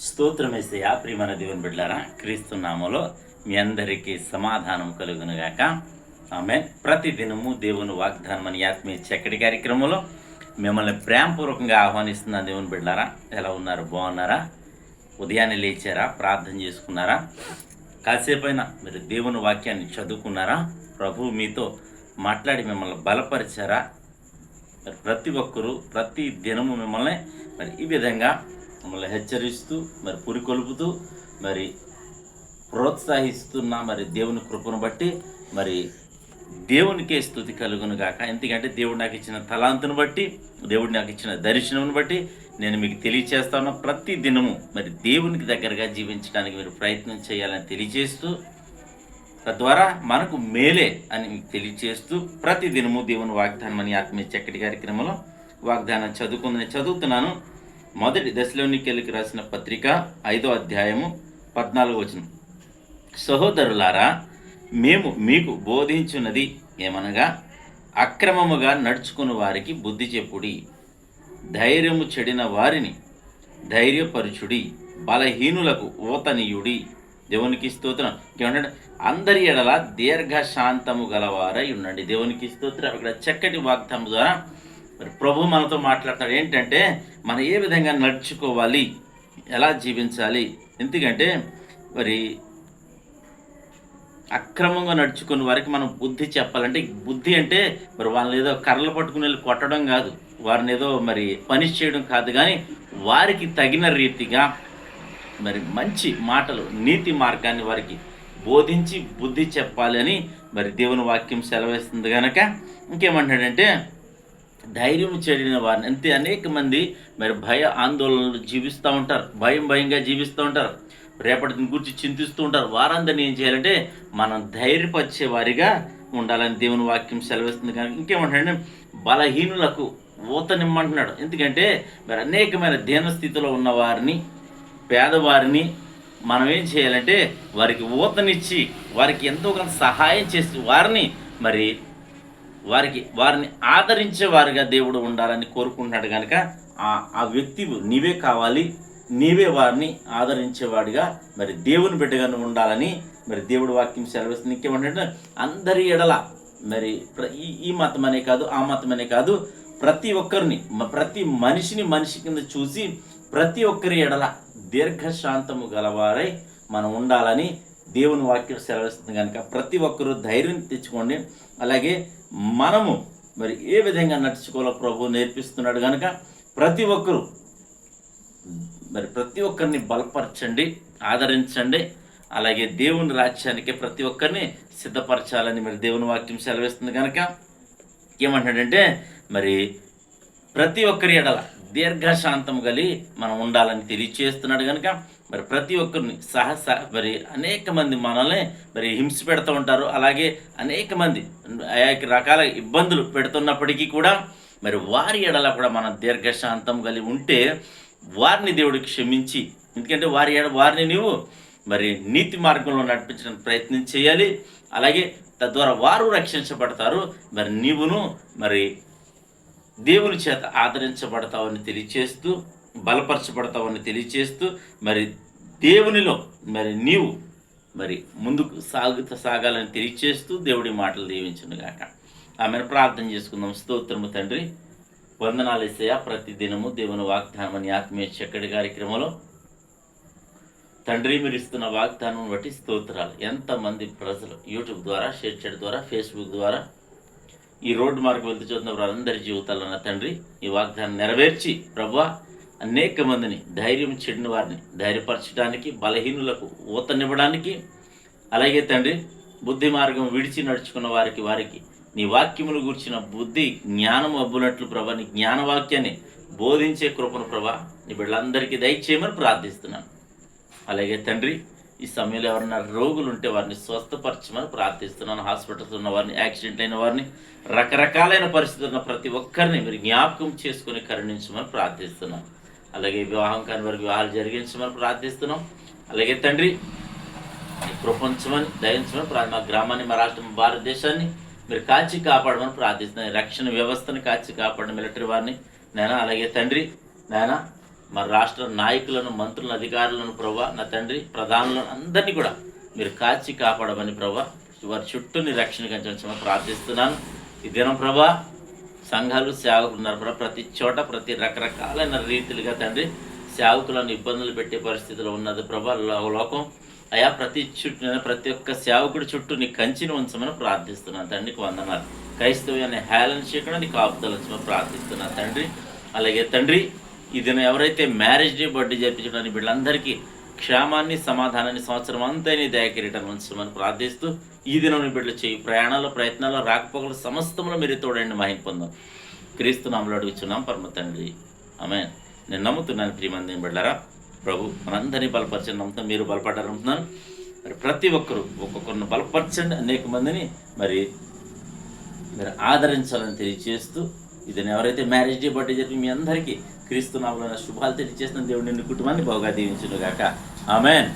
స్తోత్రమేసయ్యా ప్రియమైన దేవుని బిడ్డలారా, క్రీస్తు నామములో మీ అందరికీ సమాధానం కలుగునుగాక. ఆమేన్. ప్రతి దినము దేవుని వాగ్దానం అని ఆత్మీయ చక్కటి కార్యక్రమంలో మిమ్మల్ని ప్రేమపూర్వకంగా ఆహ్వానిస్తున్న దేవుని బిడ్డలారా, ఎలా ఉన్నారు? బాగున్నారా? ఉదయాన్నే లేచారా? ప్రార్థన చేసుకున్నారా? కాసేపైనా మీరు దేవుని వాక్యాన్ని చదువుకున్నారా? ప్రభువు మీతో మాట్లాడి మిమ్మల్ని బలపరిచారా? మరి ప్రతి ఒక్కరూ ప్రతి దినము మిమ్మల్ని మరి ఈ విధంగా మిమ్మల్ని హెచ్చరిస్తూ మరి పురికొల్పుతూ మరి ప్రోత్సహిస్తున్న మరి దేవుని కృపను బట్టి మరి దేవునికే స్తుతి కలుగును గాక. ఎందుకంటే దేవుడు నాకు ఇచ్చిన తలాంతును బట్టి, దేవుడు నాకు ఇచ్చిన దర్శనమును బట్టి నేను మీకు తెలియచేస్తాను. ప్రతి దినము మరి దేవునికి దగ్గరగా జీవించడానికి మీరు ప్రయత్నం చేయాలని తెలియజేస్తూ, తద్వారా మనకు మేలే అని మీకు తెలియజేస్తూ ప్రతి దినము దేవుని వాగ్దానం అని ఆత్మీయ చక్కటి కార్యక్రమంలో వాగ్దానం చదువుతున్నాను. మొదటి దశలోనికెళ్ళకి రాసిన పత్రిక 5వ అధ్యాయము 14వ వచనం. సహోదరులారా, మేము మీకు బోధించున్నది ఏమనగా, అక్రమముగా నడుచుకుని వారికి బుద్ధి చెప్పుడి, ధైర్యము చెడిన వారిని ధైర్యపరుచుడి, బలహీనులకు ఊతనీయుడి. దేవునికి స్తోత్రం. ఏమంటే అందరి ఎడల దీర్ఘశాంతము గలవారై ఉండండి. దేవునికి స్తోత్రం. ఇక్కడ చక్కటి వాగ్దానం ద్వారా మరి ప్రభు మనతో మాట్లాడతాడు. ఏంటంటే మనం ఏ విధంగా నడుచుకోవాలి, ఎలా జీవించాలి. ఎందుకంటే మరి అక్రమంగా నడుచుకునే వారికి మనం బుద్ధి చెప్పాలంటే, బుద్ధి అంటే మరి వాళ్ళని ఏదో కర్రలు పట్టుకుని వెళ్ళి కొట్టడం కాదు, వారిని ఏదో మరి పనిష్ చేయడం కాదు, కానీ వారికి తగిన రీతిగా మరి మంచి మాటలు, నీతి మార్గాన్ని వారికి బోధించి బుద్ధి చెప్పాలి అని మరి దేవుని వాక్యం సెలవేస్తుంది. కనుక ఇంకేమంటాడంటే, ధైర్యం చెడిన వారిని, అంతే అనేక మంది మరి భయ ఆందోళనలు జీవిస్తూ ఉంటారు, భయంగా జీవిస్తూ ఉంటారు, రేపటి గురించి చింతిస్తూ ఉంటారు. వారందరినీ ఏం చేయాలంటే మనం ధైర్యపరిచే వారిగా ఉండాలని దేవుని వాక్యం సెలవిస్తుంది. కనుక ఇంకేమంటాడంటే, బలహీనులకు ఊతనిమ్మంటున్నాడు. ఎందుకంటే మరి అనేకమైన దీనస్థితిలో ఉన్న వారిని, పేదవారిని మనం ఏం చేయాలంటే వారికి ఊతనిచ్చి వారికి ఎంతో కొంత సహాయం చేసి వారిని ఆదరించే వారిగా దేవుడు ఉండాలని కోరుకుంటున్నాడు. కనుక ఆ వ్యక్తి నీవే కావాలి, నీవే వారిని ఆదరించేవాడిగా మరి దేవుని బిడ్డగా ఉండాలని మరి దేవుడు వాక్యం సెలవిస్తుంది. ఇంకేమంటే అందరి ఎడల మరి ఈ మతం అనే కాదు, ఆ మతం అనే కాదు, ప్రతి ఒక్కరిని, ప్రతి మనిషిని మనిషి కింద చూసి ప్రతి ఒక్కరి ఎడల దీర్ఘశాంతము గలవారై మనం ఉండాలని దేవుని వాక్యం సెలవిస్తుంది. కనుక ప్రతి ఒక్కరూ ధైర్యం తెచ్చుకోండి. అలాగే మనము మరి ఏ విధంగా నడుచుకోవాలో ప్రభు నేర్పిస్తున్నాడు. కనుక ప్రతి ఒక్కరిని బలపరచండి, ఆదరించండి. అలాగే దేవుని రాజ్యానికి ప్రతి ఒక్కరిని సిద్ధపరచాలని మరి దేవుని వాక్యం సెలవిస్తుంది. కనుక ఏమంటాడంటే మరి ప్రతి ఒక్కరి ఎడల దీర్ఘశాంతం కలిగి మనం ఉండాలని తెలియచేస్తున్నాడు. కనుక మరి ప్రతి ఒక్కరిని మరి అనేక మంది మనల్ని మరి హింస పెడుతూ ఉంటారు. అలాగే అనేక మంది అనేక రకాల ఇబ్బందులు పెడుతున్నప్పటికీ కూడా మరి వారి ఎడల కూడా మనం దీర్ఘశాంతం కలిగి ఉంటే వారిని దేవుడు క్షమించి, ఎందుకంటే వారిని నీవు మరి నీతి మార్గంలో నడిపించడానికి ప్రయత్నం చేయాలి. అలాగే తద్వారా వారు రక్షించబడతారు, మరి నీవును మరి దేవుని చేత ఆదరించబడతావని తెలియచేస్తూ, బలపరచబడతావని తెలియచేస్తూ మరి దేవునిలో మరి నీవు మరి ముందుకు సాగాలని తెలియచేస్తూ దేవుడి మాటలు దీవించును గాక. ఆమెను ప్రార్థన చేసుకుందాం. స్తోత్రము తండ్రి, వందనాలు యేసయ్యా. ప్రతి దినము దేవుని వాగ్దానం అని ఆత్మీయ చక్కటి కార్యక్రమంలో తండ్రి మీరు ఇస్తున్న వాగ్దానం బట్టి స్తోత్రాలు. ఎంతమంది ప్రజలు యూట్యూబ్ ద్వారా, షేర్ చేయడం ద్వారా, ఫేస్బుక్ ద్వారా ఈ రోడ్డు మార్గం వెళ్తూ చూస్తున్న వారందరి జీవితాల్లో నా తండ్రి ఈ వాగ్దానం నెరవేర్చి ప్రభువా అనేక మందిని, ధైర్యం చెడిన వారిని ధైర్యపరచడానికి, బలహీనులకు ఊతనివ్వడానికి, అలాగే తండ్రి బుద్ధి మార్గం విడిచి నడుచుకున్న వారికి నీ వాక్యములు గూర్చిన బుద్ధి జ్ఞానం అబ్బునట్లు ప్రభా, నీ జ్ఞానవాక్యాన్ని బోధించే కృపను ప్రభా నీ బిడ్డలందరికీ దయచేయమని ప్రార్థిస్తున్నాను. అలాగే తండ్రి ఈ సమయంలో ఎవరైనా రోగులు ఉంటే వారిని స్వస్థపరచమని ప్రార్థిస్తున్నాను. హాస్పిటల్స్ ఉన్న వారిని, యాక్సిడెంట్ అయిన వారిని, రకరకాలైన పరిస్థితులు ఉన్న ప్రతి ఒక్కరిని మీరు జ్ఞాపకం చేసుకుని కరుణించమని ప్రార్థిస్తున్నాం. అలాగే వివాహం కాని వారికి వివాహాలు జరిగించమని ప్రార్థిస్తున్నాం. అలాగే తండ్రి ప్రపంచమని దయించమని మా గ్రామాన్ని, మా రాష్ట్రం, భారతదేశాన్ని మీరు కాచి కాపాడమని ప్రార్థిస్తున్నాను. రక్షణ వ్యవస్థను కాచి కాపాడడం, మిలిటరీ వారిని నాయన. అలాగే తండ్రి నాయన మరి రాష్ట్ర నాయకులను, మంత్రులను, అధికారులను ప్రభా, నా తండ్రి ప్రధానులను అందరినీ కూడా మీరు కాచి కాపాడమని ప్రభా, వారి చుట్టూ నీ రక్షణ కంచమని ప్రార్థిస్తున్నాను. ఈ దినం ప్రభా సంఘాలు, సేవకులు ఉన్నారు ప్రభా, ప్రతి చోట ప్రతి రకరకాలైన రీతిలుగా తండ్రి సేవకులను ఇబ్బందులు పెట్టే పరిస్థితిలో ఉన్నది ప్రభా లోకం. అయా ప్రతి ఒక్క సేవకుడి చుట్టూ నీ కంచిని ఉంచమని ప్రార్థిస్తున్నాను తండ్రికి వందనాలు. క్రైస్తవ్యాన్ని హేళన చేయకుండా నీ కాపుదలు ఉంచమని ప్రార్థిస్తున్నాను తండ్రి. అలాగే తండ్రి ఈ దినం ఎవరైతే మ్యారేజ్ డే, బర్త్డే జరిపించడానికి వీళ్ళందరికీ క్షేమాన్ని, సమాధానాన్ని సంవత్సరం అంతా నీ దయకిరీటం ఉంచమని ప్రార్థిస్తూ ఈ దినం నీ బిడ్డలు చేయి ప్రయాణాలు, ప్రయత్నాలు, రాకపోకలు సమస్తంలో మీరు తోడండి మహిమ పొందాం. క్రీస్తు నామములో అడుగుచున్నాం పరమ తండ్రి, ఆమేన్. నేను నమ్ముతున్నాను ప్రియమంది బిడ్డలారా, ప్రభు మనందరినీ బలపరచండి. నమ్ముతాను, మీరు బలపడ్డారు నమ్ముతున్నాను. మరి ప్రతి ఒక్కరూ ఒక్కొక్కరిని బలపరచండి. అనేక మందిని మరి మీరు ఆదరించాలని తెలియజేస్తూ ఇది ఎవరైతే మ్యారేజ్ డే, బర్త్డే జరిపి మీ అందరికీ క్రీస్తు నామములో శుభాలు తెలియజేస్తున్న దేవుడు నిన్ను కుటుంబాన్ని బాగా దీవించును గాక. ఆమేన్.